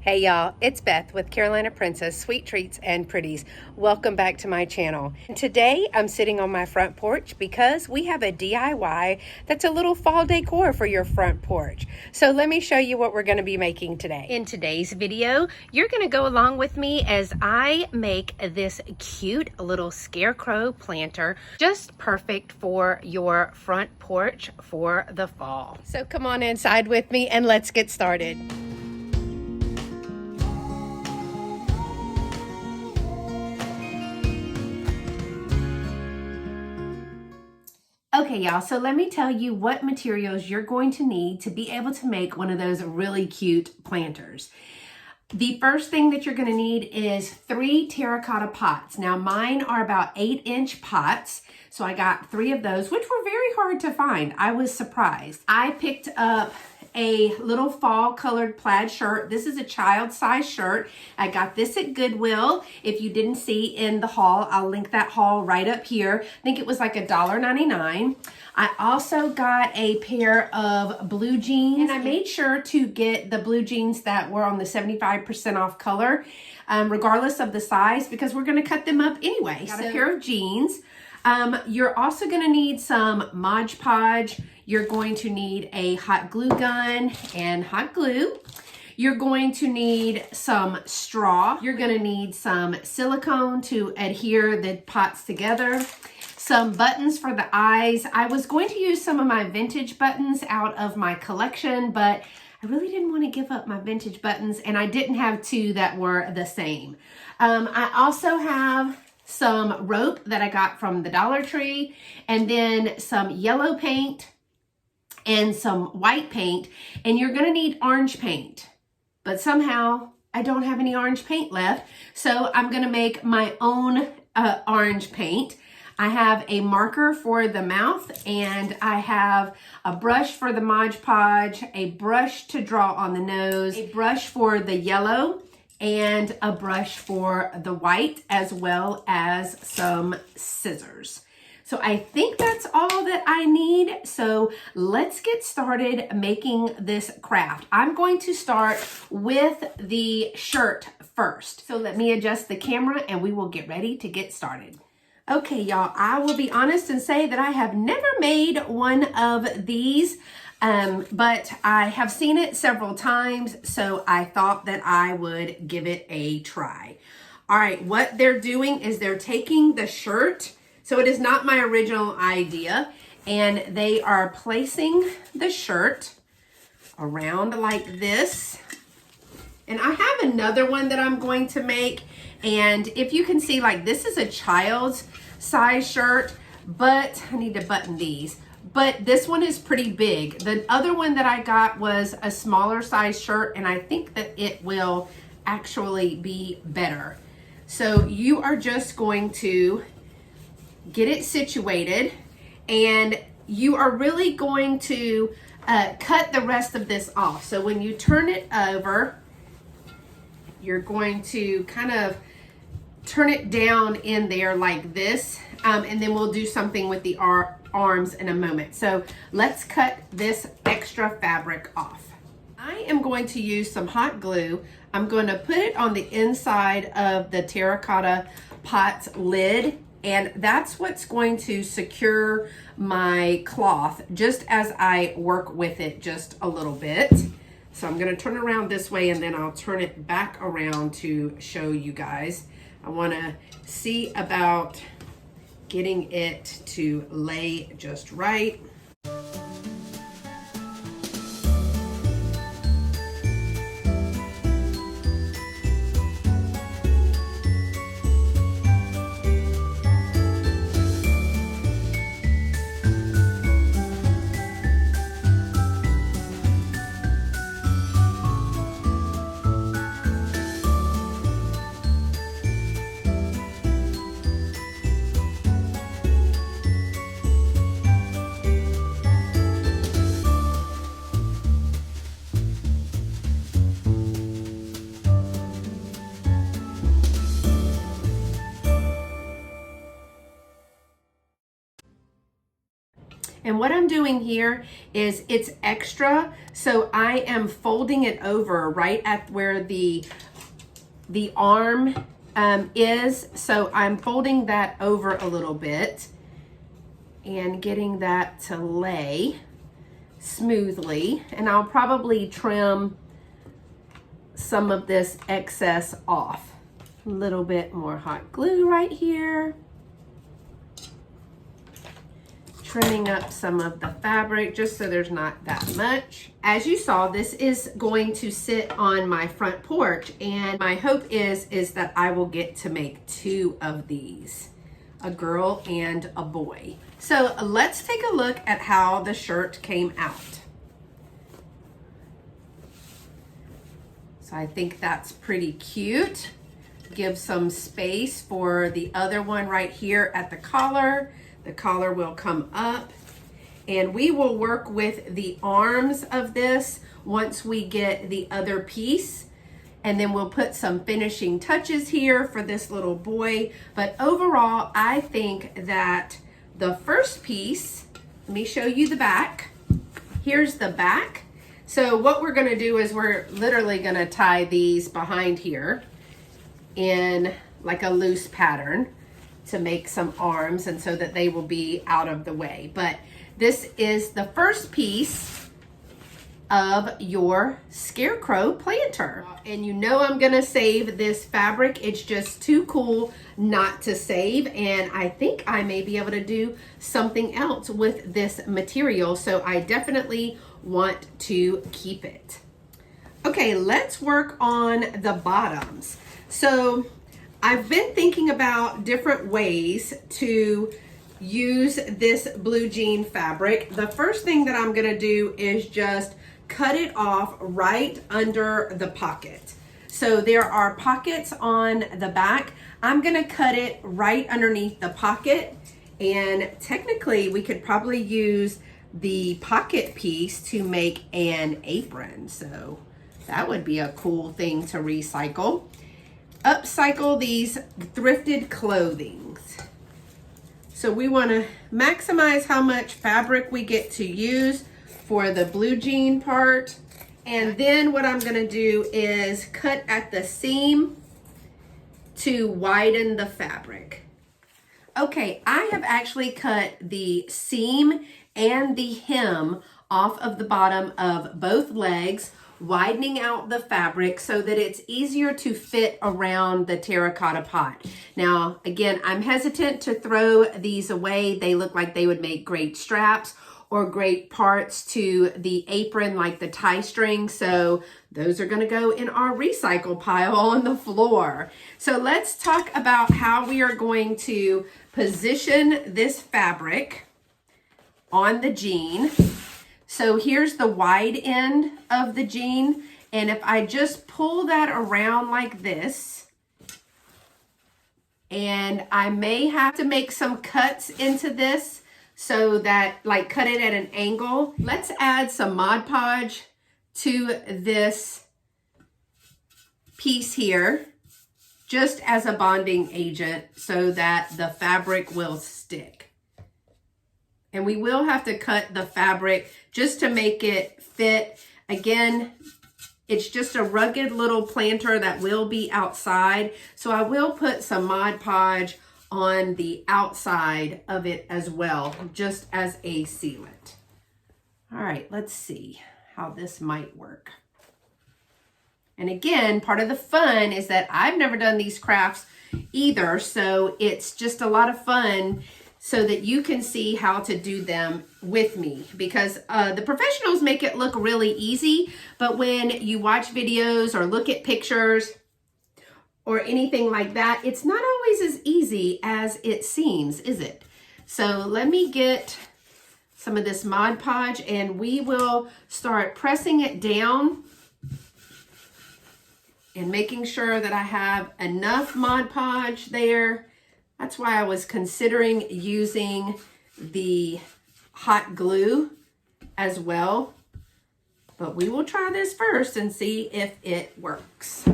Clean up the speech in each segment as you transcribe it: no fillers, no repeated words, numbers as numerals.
Hey y'all, it's Beth with Carolina Princess Sweet Treats and Pretties. Welcome back to my channel. And today I'm sitting on my front porch because we have a DIY that's a little fall decor for your front porch. So let me show you what we're going to be making today. In today's video, you're going to go along with me as I make this cute little scarecrow planter, just perfect for your front porch for the fall. So come on inside with me and let's get started. Okay, y'all, so let me tell you what materials you're going to need to be able to make one of those really cute planters. The first thing that you're going to need is 3 terracotta pots. Now, mine are about 8-inch pots, so I got 3 of those, which were very hard to find. I was surprised. I picked up a little fall colored plaid shirt. This is a child size shirt. I got this at Goodwill. If you didn't see in the haul, I'll link that haul right up here. I think it was like $1.99. I also got a pair of blue jeans, and I made sure to get the blue jeans that were on the 75% off color, regardless of the size, because we're gonna cut them up anyway. Got a pair of jeans. You're also gonna need some Mod Podge. You're going to need a hot glue gun and hot glue. You're going to need some straw. You're gonna need some silicone to adhere the pots together. Some buttons for the eyes. I was going to use some of my vintage buttons out of my collection, but I really didn't want to give up my vintage buttons, and I didn't have 2 that were the same. I also have some rope that I got from the Dollar Tree, and then some yellow paint and some white paint, and you're gonna need orange paint. But somehow I don't have any orange paint left, so I'm gonna make my own orange paint. I have a marker for the mouth, and I have a brush for the Mod Podge, a brush to draw on the nose, a brush for the yellow, and a brush for the white, as well as some scissors. So I think that's all that I need. So let's get started making this craft. I'm going to start with the shirt first. So let me adjust the camera and we will get ready to get started. Okay, y'all, I will be honest and say that I have never made one of these, but I have seen it several times, so I thought that I would give it a try. All right, what they're doing is they're taking the shirt, so it is not my original idea, and they are placing the shirt around like this. And I have another one that I'm going to make, and if you can see, like, this is a child's size shirt, but I need to button these. But this one is pretty big. The other one that I got was a smaller size shirt, and I think that it will actually be better. So you are just going to get it situated, and you are really going to cut the rest of this off. So when you turn it over, you're going to kind of turn it down in there like this, and then we'll do something with the arms in a moment. So let's cut this extra fabric off. I am going to use some hot glue. I'm going to put it on the inside of the terracotta pot's lid, and that's what's going to secure my cloth just as I work with it just a little bit. So I'm going to turn it around this way, and then I'll turn it back around to show you guys. I want to see about getting it to lay just right. And what I'm doing here is it's extra, so I am folding it over right at where the arm is. So I'm folding that over a little bit and getting that to lay smoothly. And I'll probably trim some of this excess off. A little bit more hot glue right here. Trimming up some of the fabric just so there's not that much. As you saw, this is going to sit on my front porch, and my hope is that I will get to make 2 of these, a girl and a boy. So let's take a look at how the shirt came out. So I think that's pretty cute. Give some space for the other one right here at the collar. The collar will come up, and we will work with the arms of this once we get the other piece, and then we'll put some finishing touches here for this little boy. But overall, I think that the first piece, let me show you the back. Here's the back. So what we're gonna do is we're literally gonna tie these behind here in like a loose pattern to make some arms, and so that they will be out of the way. But this is the first piece of your Scarecrow planter. And you know I'm gonna save this fabric. It's just too cool not to save, and I think I may be able to do something else with this material, so I definitely want to keep it. Okay, let's work on the bottoms. So I've been thinking about different ways to use this blue jean fabric. The first thing that I'm gonna do is just cut it off right under the pocket. So there are pockets on the back. I'm gonna cut it right underneath the pocket, and technically we could probably use the pocket piece to make an apron. So that would be a cool thing to recycle. Upcycle these thrifted clothings. So we want to maximize how much fabric we get to use for the blue jean part. And then what I'm going to do is cut at the seam to widen the fabric. Okay, I have actually cut the seam and the hem off of the bottom of both legs, widening out the fabric so that it's easier to fit around the terracotta pot. Now, again, I'm hesitant to throw these away. They look like they would make great straps or great parts to the apron, like the tie string. So those are gonna go in our recycle pile on the floor. So let's talk about how we are going to position this fabric on the jean. So here's the wide end of the jean, and if I just pull that around like this, and I may have to make some cuts into this so that, like, cut it at an angle. Let's add some Mod Podge to this piece here, just as a bonding agent so that the fabric will stick. And we will have to cut the fabric just to make it fit. Again, it's just a rugged little planter that will be outside. So I will put some Mod Podge on the outside of it as well, just as a sealant. All right, let's see how this might work. And again, part of the fun is that I've never done these crafts either. So it's just a lot of fun so that you can see how to do them with me, because the professionals make it look really easy, but when you watch videos or look at pictures or anything like that, it's not always as easy as it seems, is it? So let me get some of this Mod Podge, and we will start pressing it down and making sure that I have enough Mod Podge there. That's why I was considering using the hot glue as well. But we will try this first and see if it works.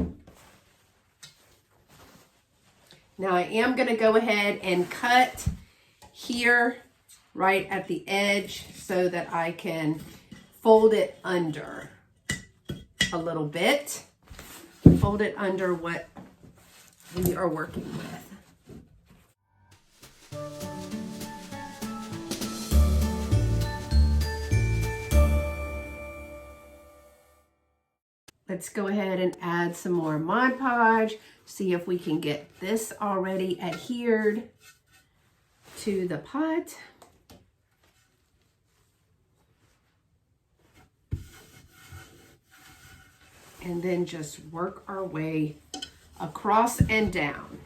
Now I am going to go ahead and cut here right at the edge so that I can fold it under a little bit. Fold it under what we are working with. Let's go ahead and add some more Mod Podge, see if we can get this already adhered to the pot. And then just work our way across and down.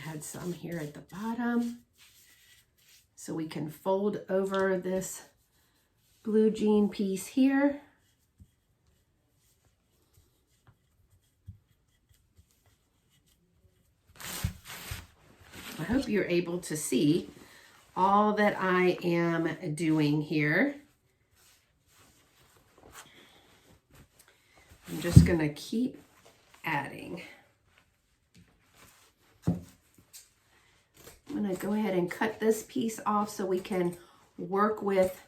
Add some here at the bottom so we can fold over this blue jean piece here. I hope you're able to see all that I am doing here. I'm just going to keep adding. I'm going to go ahead and cut this piece off so we can work with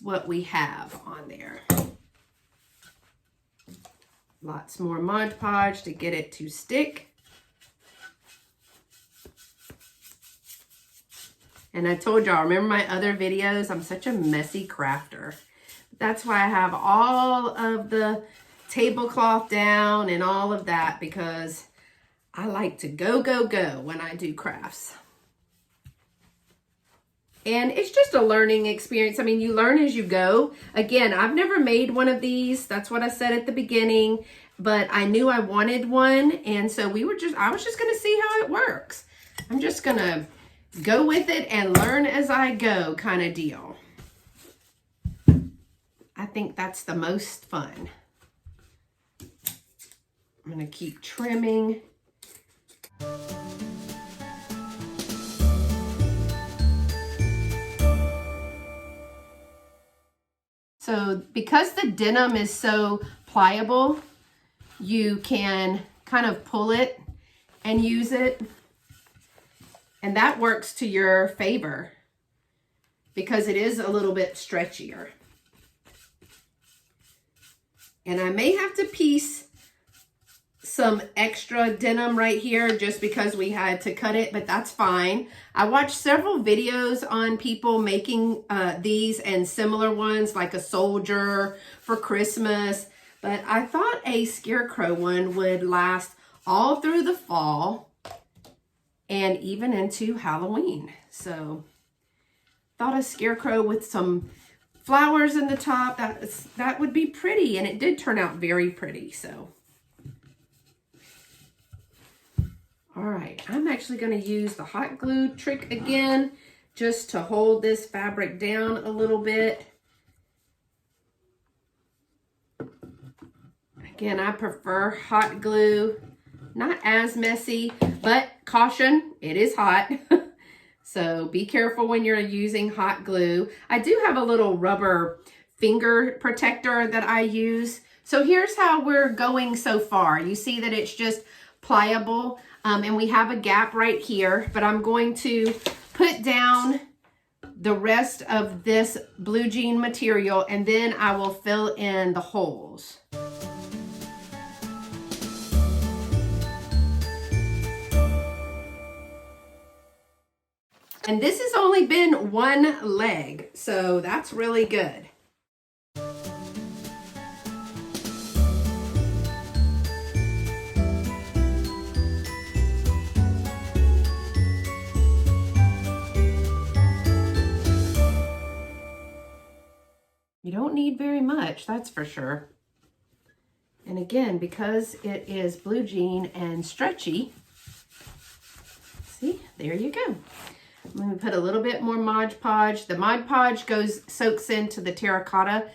what we have on there. Lots more Mod Podge to get it to stick. And I told y'all, remember my other videos? I'm such a messy crafter. That's why I have all of the tablecloth down and all of that, because I like to go when I do crafts. And it's just a learning experience. I mean, you learn as you go. Again, I've never made one of these. That's what I said at the beginning. But I knew I wanted one. And so I was just going to see how it works. I'm just going to go with it and learn as I go kind of deal. I think that's the most fun. I'm going to keep trimming. So because the denim is so pliable, you can kind of pull it and use it. And that works to your favor because it is a little bit stretchier. And I may have to piece some extra denim right here just because we had to cut it, but that's fine. I watched several videos on people making these and similar ones, like a soldier for Christmas, but I thought a scarecrow one would last all through the fall and even into Halloween. So thought a scarecrow with some flowers in the top, that would be pretty, and it did turn out very pretty. So all right, I'm actually going to use the hot glue trick again just to hold this fabric down a little bit. Again, I prefer hot glue. Not as messy, but caution, it is hot. So be careful when you're using hot glue. I do have a little rubber finger protector that I use. So here's how we're going so far. You see that it's just pliable. And we have a gap right here, but I'm going to put down the rest of this blue jean material and then I will fill in the holes. And this has only been one leg, so that's really good. You don't need very much, that's for sure. And again, because it is blue jean and stretchy, see, there you go. I'm going to put a little bit more Mod Podge. The Mod Podge soaks into the terracotta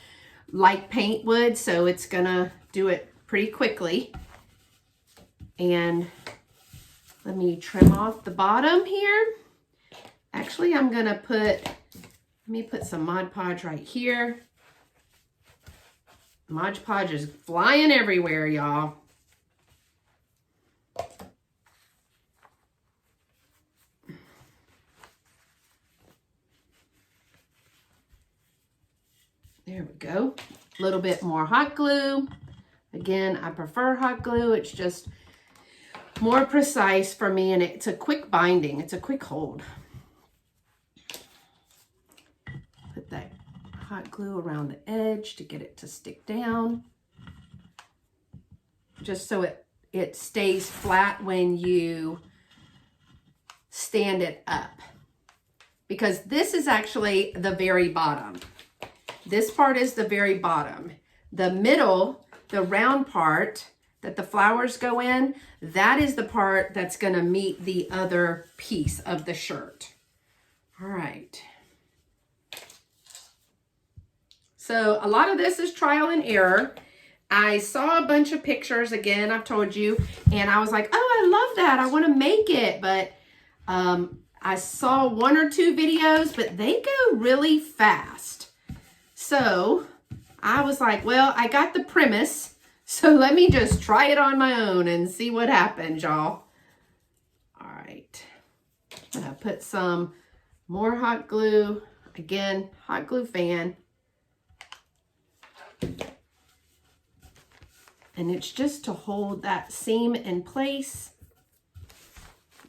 like paint would, so it's going to do it pretty quickly. And let me trim off the bottom here. Actually, I'm going to put Let me put some Mod Podge right here. Mod Podge is flying everywhere, y'all. There we go. A little bit more hot glue. Again, I prefer hot glue. It's just more precise for me, and it's a quick binding. It's a quick hold. Put that hot glue around the edge to get it to stick down. Just so it stays flat when you stand it up. Because this is actually the very bottom. This part is the very bottom. The middle, the round part that the flowers go in, that is the part that's gonna meet the other piece of the shirt. All right. So a lot of this is trial and error. I saw a bunch of pictures, again, I've told you, and I was like, oh, I love that. I wanna make it, but I saw 1 or 2 videos, but they go really fast. So I was like, well, I got the premise, so let me just try it on my own and see what happens, y'all. All right, I'm gonna put some more hot glue. Again, hot glue fan. And it's just to hold that seam in place.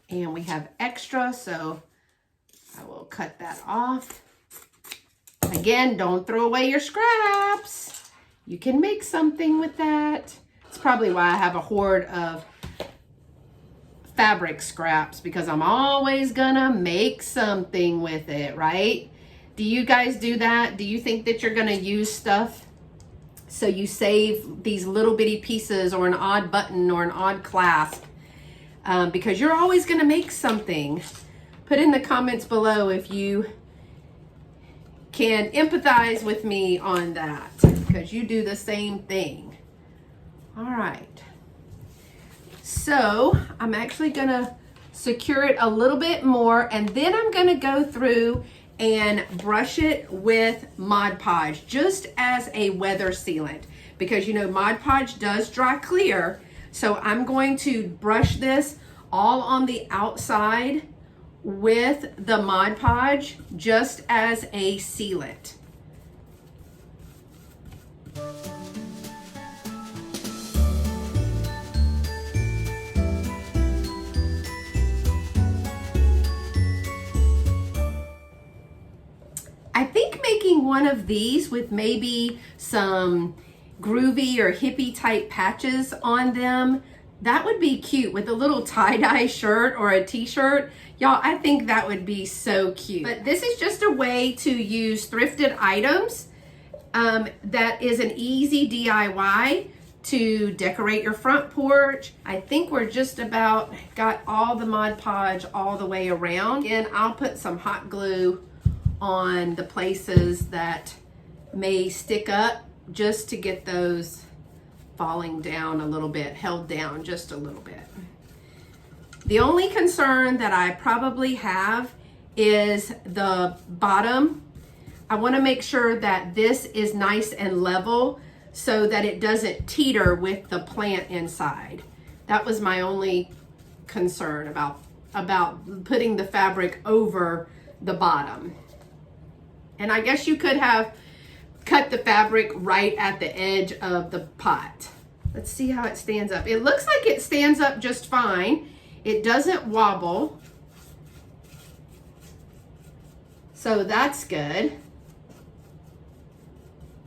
And we have extra, so I will cut that off. Again, don't throw away your scraps. You can make something with that. It's probably why I have a hoard of fabric scraps, because I'm always gonna make something with it, right? Do you guys do that? Do you think that you're gonna use stuff so you save these little bitty pieces or an odd button or an odd clasp because you're always gonna make something? Put in the comments below if you can empathize with me on that, because you do the same thing. All right, so I'm actually gonna secure it a little bit more, and then I'm gonna go through and brush it with Mod Podge just as a weather sealant, because you know Mod Podge does dry clear. So I'm going to brush this all on the outside with the Mod Podge just as a sealant. I think making one of these with maybe some groovy or hippie type patches on them, that would be cute with a little tie-dye shirt or a t-shirt. Y'all, I think that would be so cute. But this is just a way to use thrifted items that is an easy DIY to decorate your front porch. I think we're just about got all the Mod Podge all the way around. And I'll put some hot glue on the places that may stick up just to get those falling down a little bit, held down just a little bit. The only concern that I probably have is the bottom. I want to make sure that this is nice and level so that it doesn't teeter with the plant inside. That was my only concern about putting the fabric over the bottom. And I guess you could have cut the fabric right at the edge of the pot. Let's see how it stands up. It looks like it stands up just fine. It doesn't wobble. So that's good.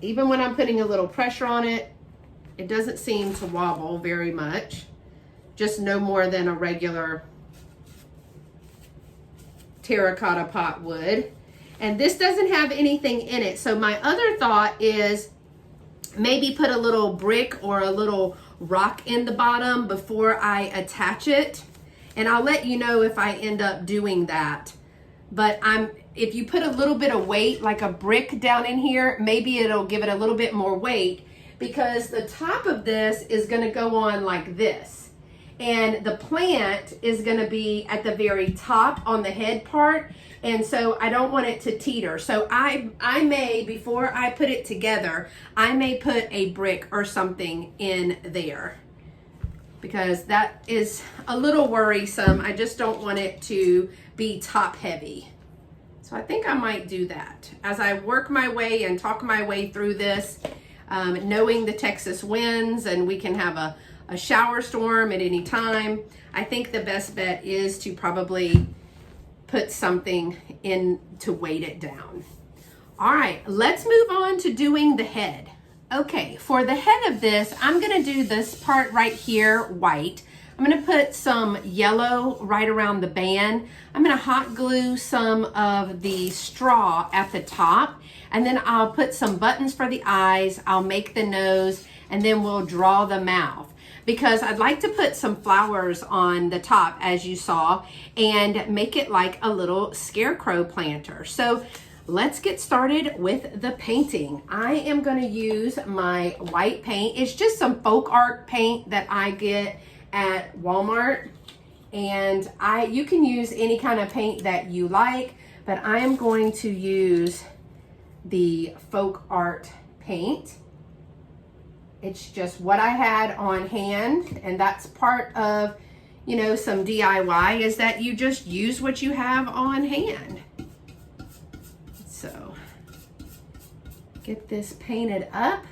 Even when I'm putting a little pressure on it, it doesn't seem to wobble very much. Just no more than a regular terracotta pot would. And this doesn't have anything in it. So my other thought is maybe put a little brick or a little rock in the bottom before I attach it. And I'll let you know if I end up doing that. But if you put a little bit of weight, like a brick down in here, maybe it'll give it a little bit more weight, because the top of this is gonna go on like this. and the plant is going to be at the very top on the head part, and so I don't want it to teeter. So I may, before I put it together, I may put a brick or something in there, because that is a little worrisome. I just don't want it to be top heavy. So I think I might do that as I work my way and talk my way through this, knowing the Texas winds, and we can have a shower storm at any time. I think the best bet is to probably put something in to weight it down. All right, let's move on to doing the head. Okay, for the head of this, I'm gonna do this part right here white. I'm gonna put some yellow right around the band. I'm gonna hot glue some of the straw at the top, and then I'll put some buttons for the eyes, I'll make the nose, and then we'll draw the mouth. Because I'd like to put some flowers on the top, as you saw, and make it like a little scarecrow planter. So let's get started with the painting. I am going to use my white paint. It's just some folk art paint that I get at Walmart, and you can use any kind of paint that you like, but I am going to use the folk art paint. It's just what I had on hand, and that's part of, you know, some DIY, is that you just use what you have on hand. So get this painted up.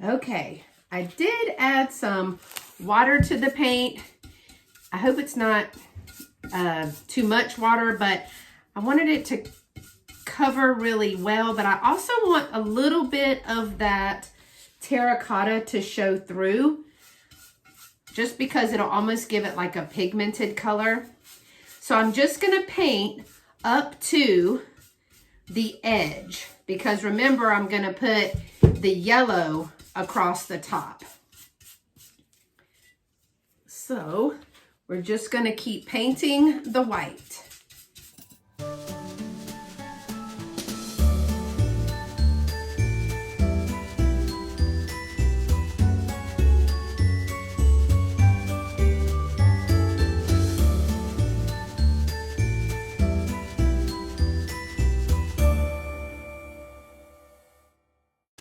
Okay, I did add some water to the paint. I hope it's not too much water, but I wanted it to cover really well, but I also want a little bit of that terracotta to show through, just because it'll almost give it like a pigmented color. So I'm just gonna paint up to the edge, because remember, I'm gonna put the yellow across the top. So we're just gonna keep painting the white.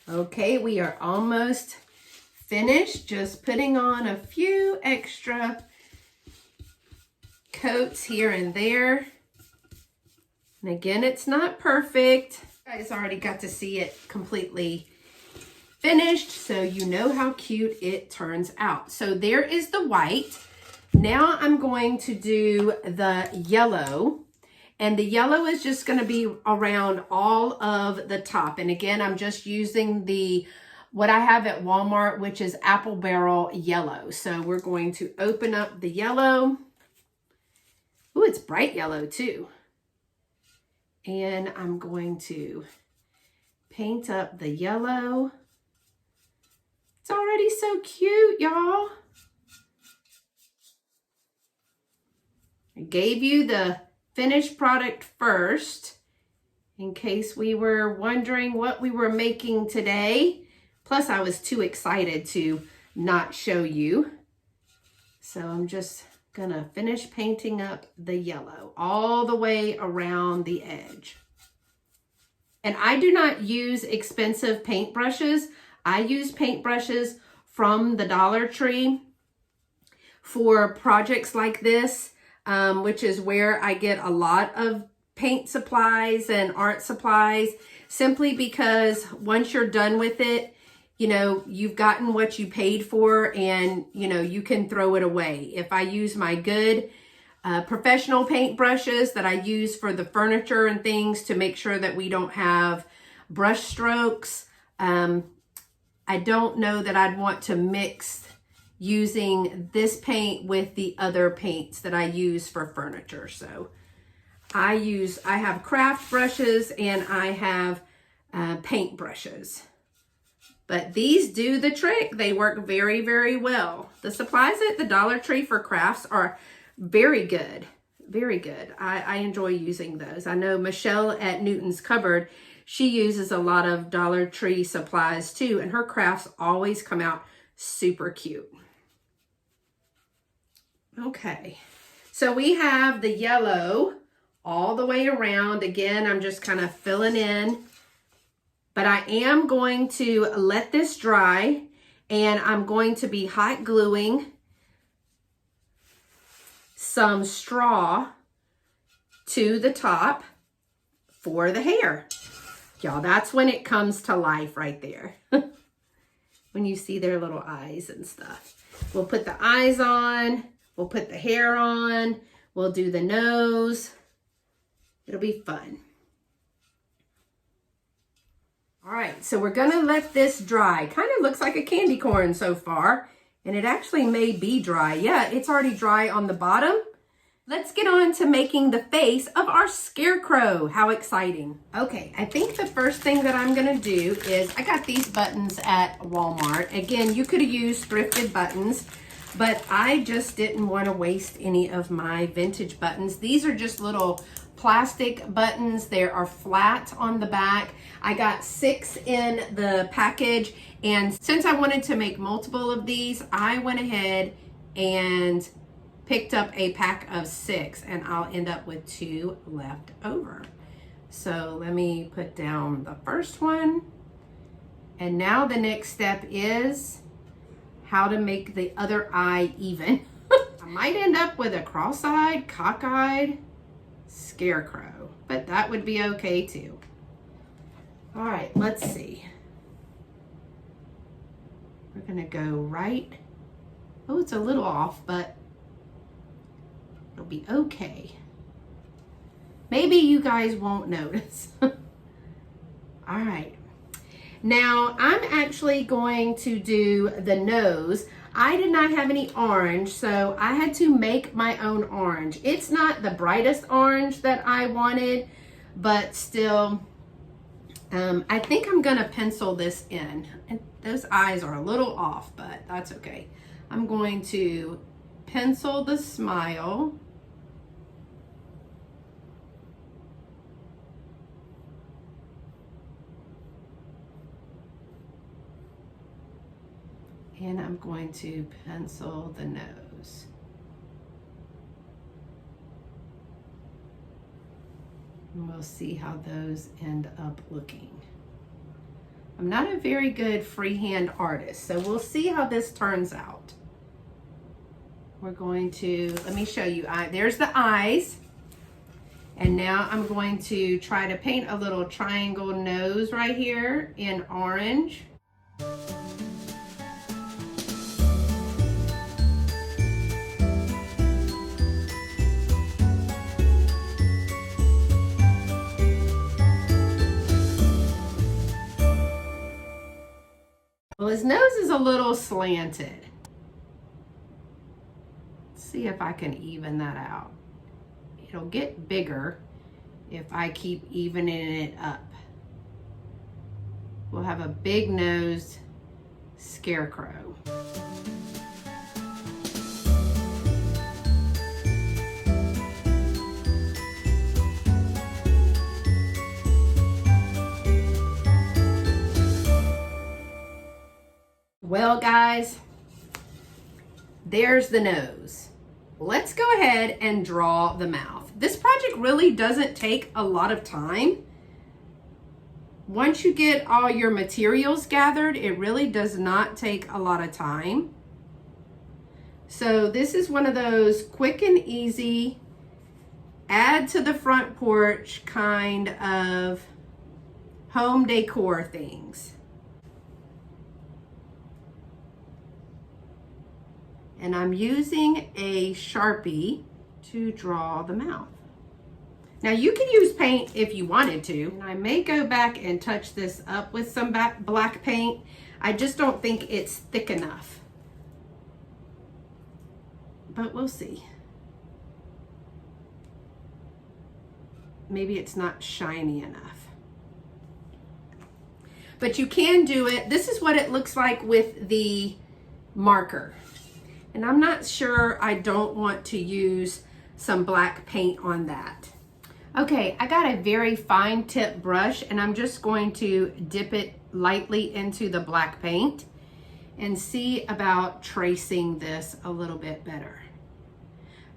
Okay, we are almost finished, just putting on a few extra coats here and there. And again, it's not perfect. You guys already got to see it completely finished, so you know how cute it turns out. So there is the white. Now I'm going to do the yellow. And the yellow is just going to be around all of the top. And again, I'm just using what I have at Walmart, which is apple barrel yellow. So we're going to open up the yellow. Ooh, it's bright yellow too. And I'm going to paint up the yellow. It's already so cute, y'all. I gave you the finished product first, in case we were wondering what we were making today. Plus, I was too excited to not show you. So I'm just gonna finish painting up the yellow all the way around the edge. And I do not use expensive paintbrushes. I use paintbrushes from the Dollar Tree for projects like this. Which is where I get a lot of paint supplies and art supplies, simply because once you're done with it, you know, you've gotten what you paid for, and, you know, you can throw it away. If I use my good professional paint brushes that I use for the furniture and things to make sure that we don't have brush strokes, I don't know that I'd want to mix using this paint with the other paints that I use for furniture. So I have craft brushes and I have paint brushes, but these do the trick. They work very, very well. The supplies at the Dollar Tree for crafts are very good, very good. I enjoy using those. I know Michelle at Newton's Cupboard, she uses a lot of Dollar Tree supplies too, and her crafts always come out super cute. Okay, so we have the yellow all the way around. Again, I'm just kind of filling in, but I am going to let this dry, and I'm going to be hot gluing some straw to the top for the hair. Y'all, that's when it comes to life right there. When you see their little eyes and stuff. We'll put the eyes on, we'll put the hair on, we'll do the nose. It'll be fun. All right, so we're gonna let this dry. Kind of looks like a candy corn so far, and it actually may be dry. Yeah, it's already dry on the bottom. Let's get on to making the face of our scarecrow. How exciting. Okay, I think the first thing that I'm gonna do is, I got these buttons at Walmart. Again, you could have used thrifted buttons, but I just didn't want to waste any of my vintage buttons. These are just little plastic buttons. They are flat on the back. I got 6 in the package, and since I wanted to make multiple of these, I went ahead and picked up a pack of 6, and I'll end up with 2 left over. So let me put down the first one. And now the next step is how to make the other eye even. I might end up with a cross-eyed, cockeyed scarecrow, but that would be okay too. All right, let's see. We're gonna go right. Oh, it's a little off, but it'll be okay. Maybe you guys won't notice. All right. Now I'm actually going to do the nose. I did not have any orange, so I had to make my own orange. It's not the brightest orange that I wanted, but still, I think I'm gonna pencil this in. And those eyes are a little off, but that's okay. I'm going to pencil the smile. And I'm going to pencil the nose. And we'll see how those end up looking. I'm not a very good freehand artist, so we'll see how this turns out. We're going to, let me show you, there's the eyes. And now I'm going to try to paint a little triangle nose right here in orange. Well, his nose is a little slanted. Let's see if I can even that out. It'll get bigger if I keep evening it up. We'll have a big nosed scarecrow. Well, guys, there's the nose. Let's go ahead and draw the mouth. This project really doesn't take a lot of time. Once you get all your materials gathered, it really does not take a lot of time. So this is one of those quick and easy, add to the front porch kind of home decor things. And I'm using a Sharpie to draw the mouth. Now you can use paint if you wanted to. And I may go back and touch this up with some black paint. I just don't think it's thick enough. But we'll see. Maybe it's not shiny enough. But you can do it. This is what it looks like with the marker. And I'm not sure I don't want to use some black paint on that. Okay, I got a very fine tip brush, and I'm just going to dip it lightly into the black paint and see about tracing this a little bit better.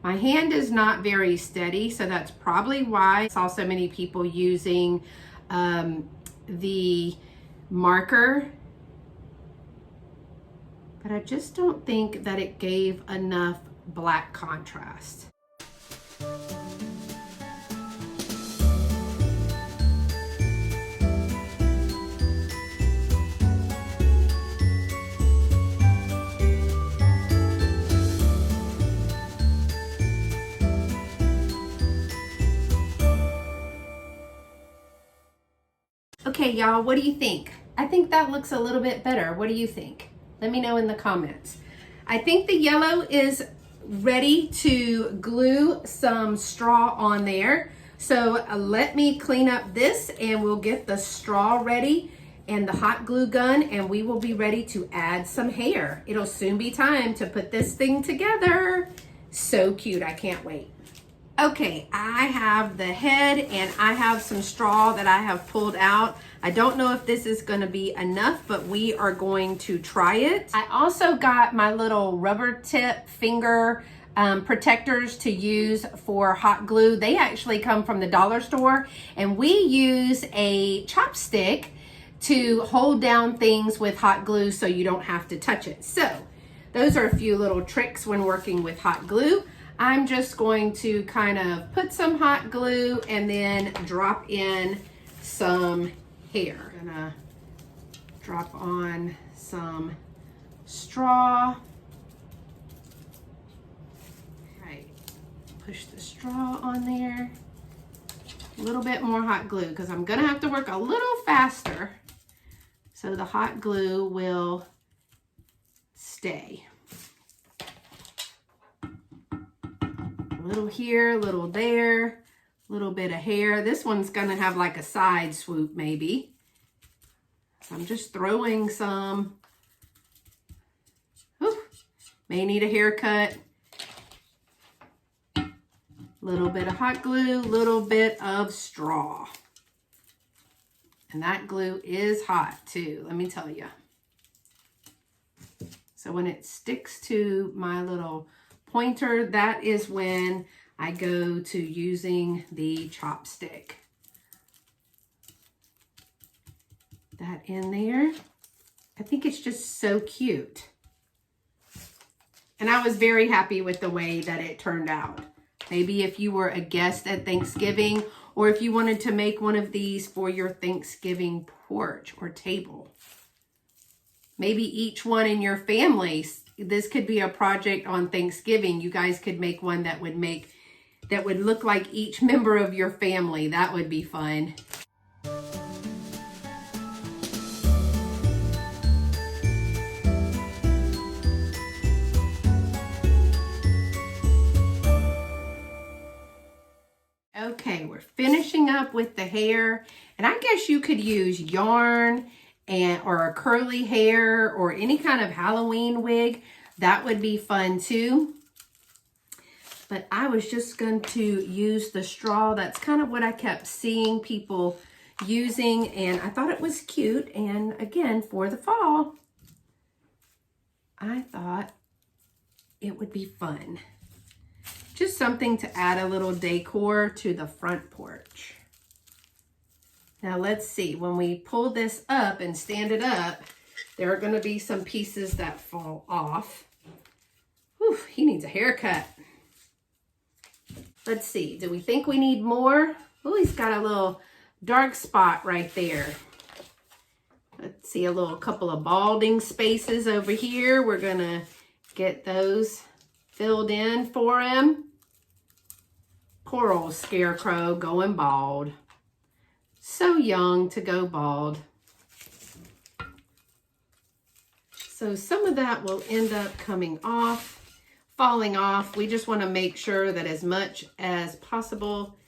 My hand is not very steady, so that's probably why I saw so many people using the marker. But I just don't think that it gave enough black contrast. Okay, y'all, what do you think? I think that looks a little bit better. What do you think? Let me know in the comments. I think the yellow is ready to glue some straw on there. So let me clean up this and we'll get the straw ready and the hot glue gun, and we will be ready to add some hair. It'll soon be time to put this thing together. So cute, I can't wait. Okay, I have the head and I have some straw that I have pulled out. I don't know if this is going to be enough, but we are going to try it. I also got my little rubber tip finger protectors to use for hot glue. They actually come from the dollar store, and we use a chopstick to hold down things with hot glue so you don't have to touch it. So those are a few little tricks when working with hot glue. I'm just going to kind of put some hot glue and then drop in some hair. I'm gonna drop on some straw. Right, push the straw on there. A little bit more hot glue because I'm gonna have to work a little faster so the hot glue will stay. Little here, little there, little bit of hair. This one's gonna have like a side swoop maybe. So I'm just throwing some. Whew. May need a haircut. Little bit of hot glue, little bit of straw. And that glue is hot too, let me tell you. So when it sticks to my little pointer, that is when I go to using the chopstick. That in there. I think it's just so cute. And I was very happy with the way that it turned out. Maybe if you were a guest at Thanksgiving, or if you wanted to make one of these for your Thanksgiving porch or table. Maybe each one in your family. This could be a project on Thanksgiving. You guys could make one that would look like each member of your family. That would be fun. Okay, we're finishing up with the hair, and I guess you could use yarn or a curly hair or any kind of Halloween wig. That would be fun too. But I was just going to use the straw. That's kind of what I kept seeing people using, and I thought it was cute. And again, for the fall, I thought it would be fun. Just something to add a little decor to the front porch. Now let's see, when we pull this up and stand it up, there are gonna be some pieces that fall off. Whew, he needs a haircut. Let's see, do we think we need more? Oh, he's got a little dark spot right there. Let's see, a little couple of balding spaces over here. We're gonna get those filled in for him. Poor old Scarecrow going bald. So young to go bald. So some of that will end up coming off, falling off. We just want to make sure that as much as possible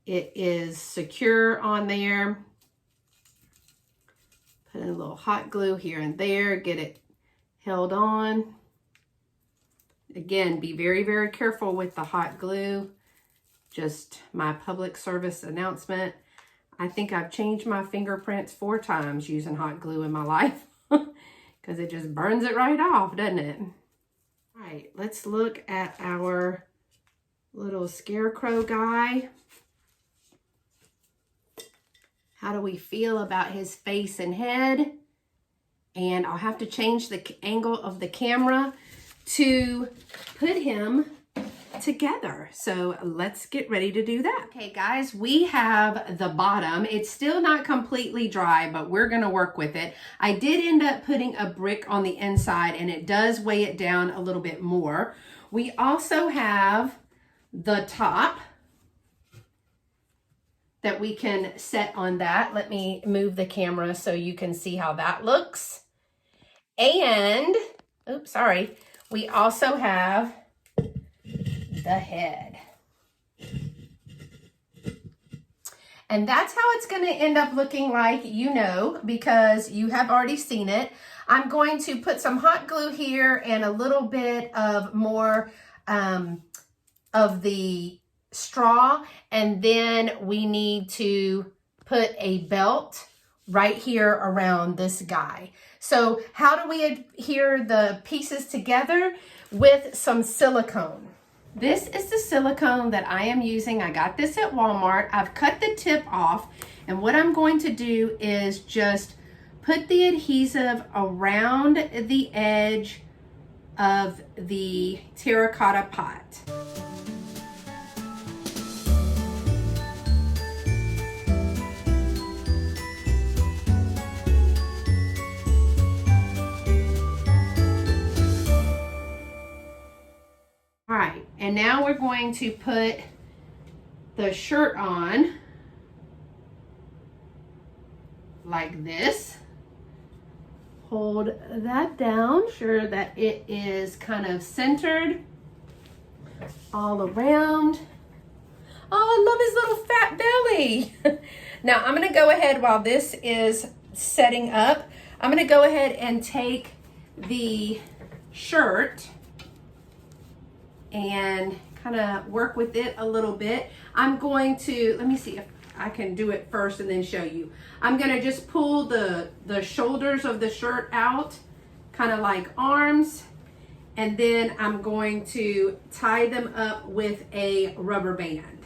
it is secure on there. Put a little hot glue here and there, get it held on. Again, be very, very careful with the hot glue. Just my public service announcement. I think I've changed my fingerprints 4 times using hot glue in my life because it just burns it right off, doesn't it? All right, let's look at our little scarecrow guy. How do we feel about his face and head? And I'll have to change the angle of the camera to put him together. So let's get ready to do that. Okay guys, we have the bottom. It's still not completely dry, but we're gonna work with it. I did end up putting a brick on the inside and it does weigh it down a little bit more. We also have the top that we can set on that. Let me move the camera so you can see how that looks. And, oops, sorry. We also have the head. And that's how it's going to end up looking like, you know, because you have already seen it. I'm going to put some hot glue here and a little bit of more of the straw, and then we need to put a belt right here around this guy. So how do we adhere the pieces together? With some silicone. This is the silicone that I am using. I got this at Walmart. I've cut the tip off, and what I'm going to do is just put the adhesive around the edge of the terracotta pot. All right, and now we're going to put the shirt on like this. Hold that down, sure that it is kind of centered all around. Oh, I love his little fat belly. Now I'm gonna go ahead while this is setting up. I'm gonna go ahead and take the shirt and kind of work with it a little bit. I'm going to, let me see if I can do it first and then show you. I'm gonna just pull the shoulders of the shirt out, kind of like arms, and then I'm going to tie them up with a rubber band.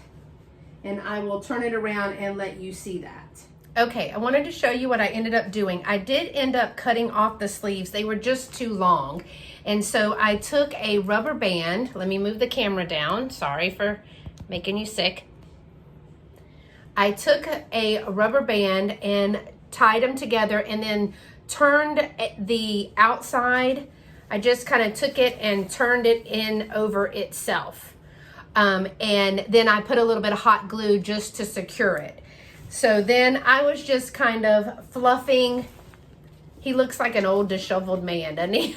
And I will turn it around and let you see that. Okay, I wanted to show you what I ended up doing. I did end up cutting off the sleeves. They were just too long. And so I took a rubber band. Let me move the camera down. Sorry for making you sick. I took a rubber band and tied them together and then turned the outside. I just kind of took it and turned it in over itself. And then I put a little bit of hot glue just to secure it. So then I was just kind of fluffing. He looks like an old disheveled man, doesn't he?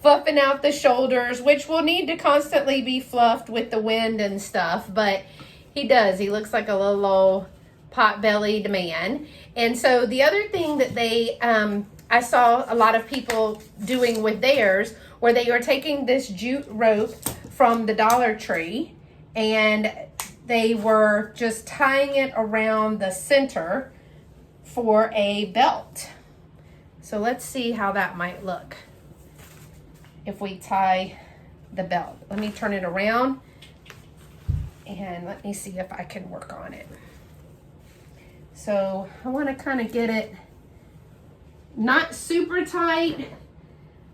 Fluffing out the shoulders, which will need to constantly be fluffed with the wind and stuff, but he does. He looks like a little old pot-bellied man. And so the other thing that they, I saw a lot of people doing with theirs, where they were taking this jute rope from the Dollar Tree and they were just tying it around the center for a belt. So let's see how that might look if we tie the belt. Let me turn it around and let me see if I can work on it. So I want to kind of get it not super tight,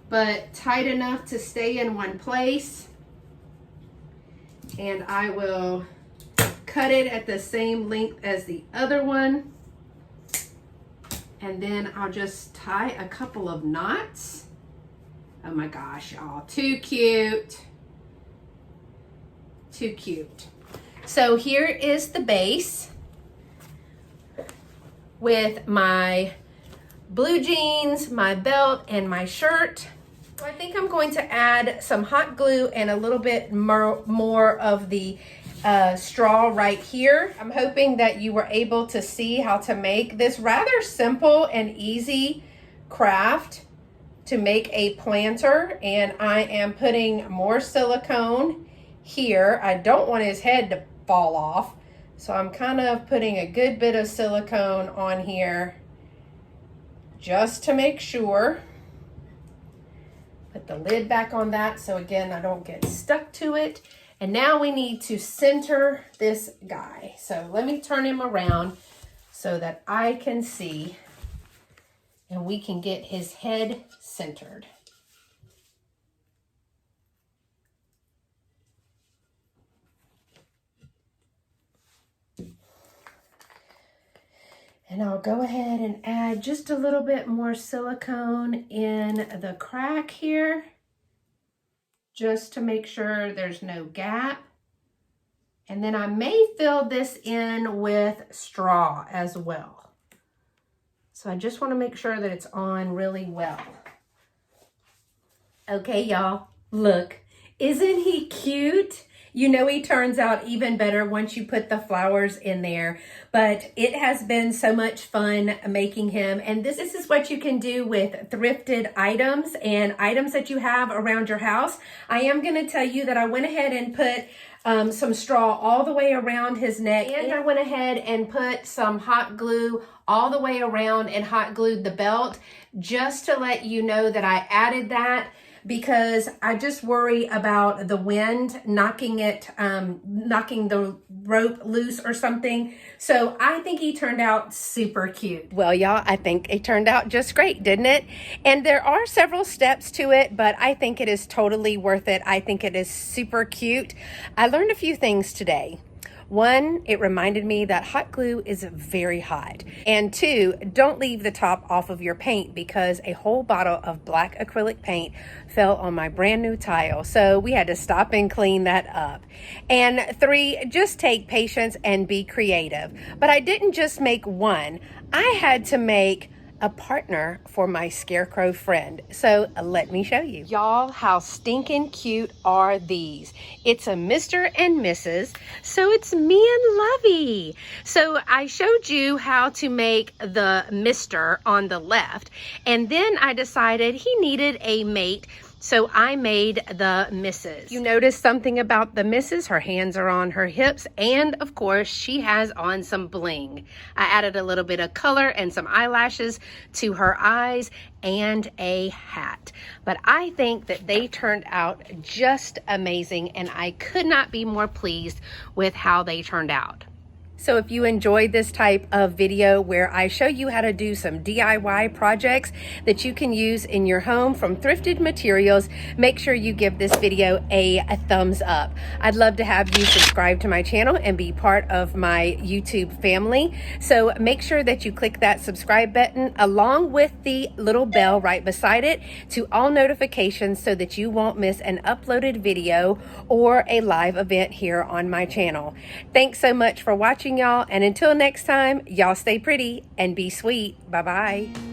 but tight enough to stay in one place. And I will cut it at the same length as the other one. And then I'll just tie a couple of knots. Oh my gosh, y'all, too cute. Too cute. So here is the base with my blue jeans, my belt, and my shirt. So I think I'm going to add some hot glue and a little bit more of the straw right here. I'm hoping that you were able to see how to make this rather simple and easy craft to make a planter. And I am putting more silicone here. I don't want his head to fall off, so I'm kind of putting a good bit of silicone on here just to make sure. Put the lid back on that so again I don't get stuck to it. And now we need to center this guy. So let me turn him around so that I can see and we can get his head centered. And I'll go ahead and add just a little bit more silicone in the crack here, just to make sure there's no gap. And then I may fill this in with straw as well. So I just want to make sure that it's on really well. Okay, y'all, look, isn't he cute? You know he turns out even better once you put the flowers in there, but it has been so much fun making him. And this is what you can do with thrifted items and items that you have around your house. I am going to tell you that I went ahead and put some straw all the way around his neck, and I went ahead and put some hot glue all the way around and hot glued the belt, just to let you know that I added that, because I just worry about the wind knocking the rope loose or something. So I think he turned out super cute. Well, y'all, I think it turned out just great, didn't it? And there are several steps to it, but I think it is totally worth it. I think it is super cute. I learned a few things today. One, it reminded me that hot glue is very hot. And two, don't leave the top off of your paint, because a whole bottle of black acrylic paint fell on my brand new tile. So we had to stop and clean that up. And three, just take patience and be creative. But I didn't just make one. I had to make a partner for my scarecrow friend. So let me show you. Y'all, how stinking cute are these? It's a Mr. and Mrs. So it's me and Lovey. So I showed you how to make the Mr. on the left, and then I decided he needed a mate, so I made the Mrs. You notice something about the Mrs. Her hands are on her hips, and of course she has on some bling. I added a little bit of color and some eyelashes to her eyes and a hat. But I think that they turned out just amazing, and I could not be more pleased with how they turned out. So if you enjoyed this type of video where I show you how to do some DIY projects that you can use in your home from thrifted materials, make sure you give this video a thumbs up. I'd love to have you subscribe to my channel and be part of my YouTube family. So make sure that you click that subscribe button along with the little bell right beside it to all notifications, so that you won't miss an uploaded video or a live event here on my channel. Thanks so much for watching, y'all, and until next time, y'all stay pretty and be sweet. Bye-bye.